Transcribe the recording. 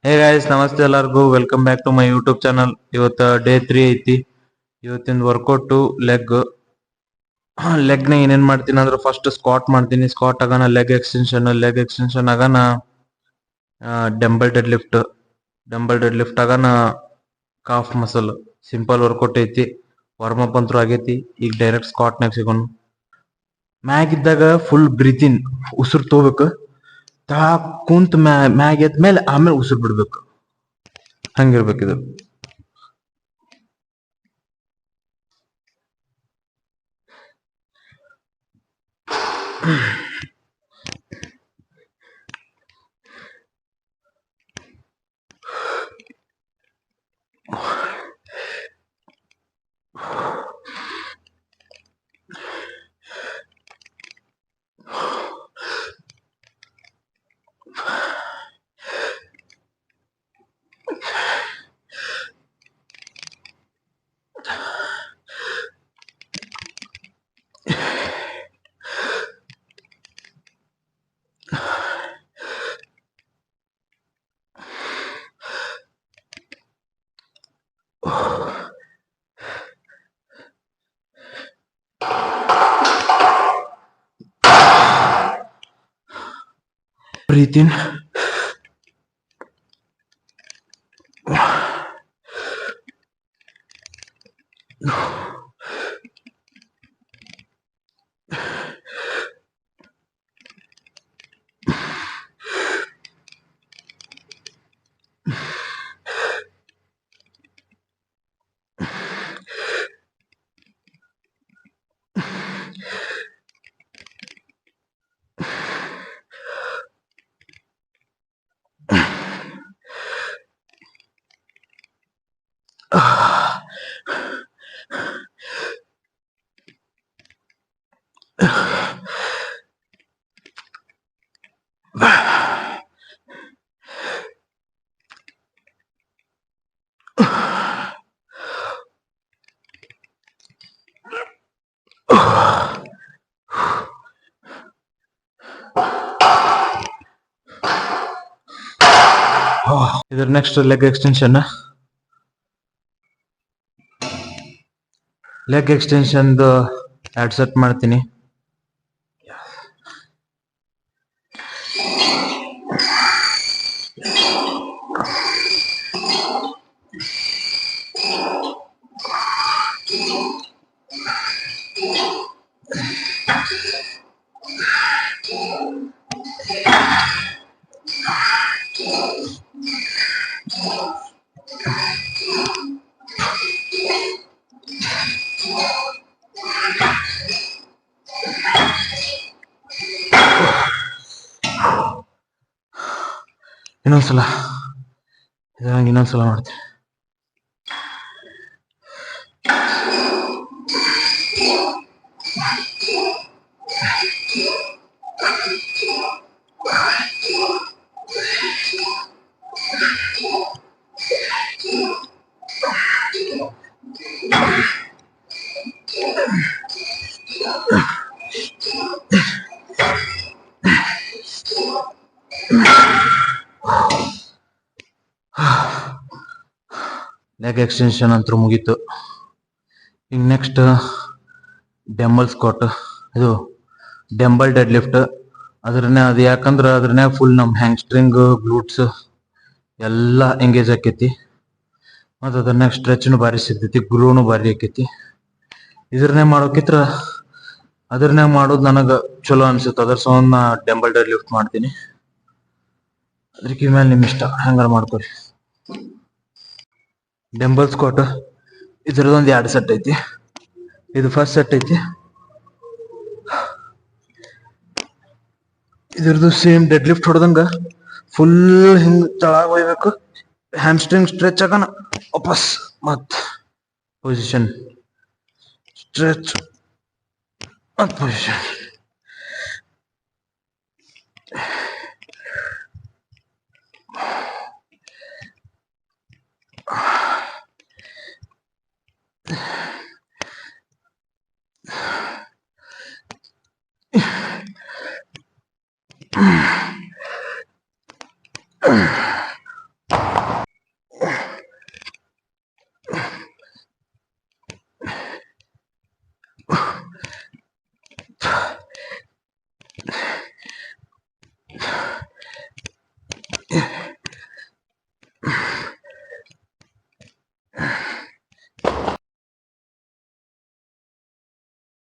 ಹೇ guys ನಮಸ್ತೆ ಎಲ್ಲರಿಗೂ welcome back to my YouTube channel. ಇವತ್ತು ಡೇ 3 ಐತಿ. ಇವತ್ತಿನ ವರ್ಕೌಟ್ ಲೆಗ್ ನ ಏನೇನ್ ಮಾಡ್ತೀನಿ ಅಂದ್ರೆ ಫಸ್ಟ್ ಸ್ಕ್ವಾಟ್ ಮಾಡ್ತೀನಿ. ಸ್ಕ್ವಾಟ್ ಆಗಾನ ಲೆಗ್ ಎಕ್ಸ್ಟೆನ್ಷನ್ ಆಗಾನ ಡಂಬಲ್ ಡೆಡ್ ಲಿಫ್ಟ್ ಆಗಾನ ಕಾಫ್ ಮಸಲ್. ಸಿಂಪಲ್ ವರ್ಕೌಟ್ ಐತಿ. ವಾರ್ಮ್ ಅಪ್ ಅಂತೂ ಆಗೈತಿ. ಈಗ ಡೈರೆಕ್ಟ್ ಸ್ಕ್ವಾಟ್ ನಾಗ ಸಿಗೋಣ. ಮ್ಯಾಗ್ ಇದ್ದಾಗ ಫುಲ್ ಬ್ರೀತಿನ್ ಉಸಿರು ತಗೋಬೇಕು. ಕುಂತ ಮ್ಯಾಗ್ ಎದ್ಮೇಲೆ ಆಮೇಲೆ ಉಸಿರು ಬಿಡ್ಬೇಕು. ಹಂಗಿರ್ಬೇಕಿದು. Breathe in. ಇದರ next leg extension. Leg extension 2 set ಮಾಡ್ತೀನಿ. ಇನ್ನೊಂದ್ಸಲ ಮಾಡ್ತೀನಿ. ಲೆಗ್ ಎಕ್ಸ್ಟೆನ್ಷನ್ ಅಂತೂ ಮುಗೀತು. ಈಗ ನೆಕ್ಸ್ಟ್ ಡೆಂಬಲ್ ಸ್ಕ್ವಾಟ್. ಇದು ಡೆಂಬಲ್ ಡೆಡ್ ಲಿಫ್ಟ್. ಅದು ಯಾಕಂದ್ರೆ ಅದ್ರನ್ಯಾಗ ಫುಲ್ ನಮ್ ಹ್ಯಾಂಗ್ಸ್ಟ್ರಿಂಗ್ ಗ್ಲೂಟ್ಸ್ ಎಲ್ಲ ಎಂಗೇಜ್ ಆಕೈತಿ. ಮತ್ತು ಅದ್ರನ್ಯಾಗ ಸ್ಟ್ರೆಚ್ನು ಭಾರಿ ಸಿಗ್ತೈತಿ, ಗ್ಲೂನು ಭಾರಿ ಆಕೈತಿ. ಇದ್ರನ್ಯಾಗ ಮಾಡೋಕಿತ್ರ ಅದ್ರನ್ಯಾಗ ಮಾಡೋದು ನನಗೆ ಚಲೋ ಅನ್ಸುತ್ತೆ. ಅದ್ರ ಸಂಬಂಧ ನಾ ಡೆಂಬಲ್ ಡೆಡ್ ಲಿಫ್ಟ್ ಮಾಡ್ತೀನಿ. ಅದಕ್ಕೆ ಮೇಲೆ ನಿಮ್ ಇಷ್ಟ, ಹಂಗಾರ ಮಾಡ್ಕೊರಿ. ಡೆಂಬಲ್ ಸ್ಕ್ವಾಟ್ ಇದ್ರದೊಂದು 2 ಸೆಟ್ ಐತಿ. ಇದು ಫಸ್ಟ್ ಸೆಟ್ ಐತಿ. ಇದ್ರದ್ದು ಸೇಮ್ ಡೆಡ್ ಲಿಫ್ಟ್ ಹೊಡೆದಂಗ ಫುಲ್ ಹಿಂಗ್ ತಳಗ ಒಯ್ಬೇಕು. ಹ್ಯಾಮ್ಸ್ಟ್ರಿಂಗ್ ಸ್ಟ್ರೆಚ್ ಆಗೋಣ, ವಾಪಸ್ ಮತ್ ಪೊಸಿಷನ್ ಸ್ಟ್ರೆಚ್ ಮತ್ ಪೊಸಿಷನ್.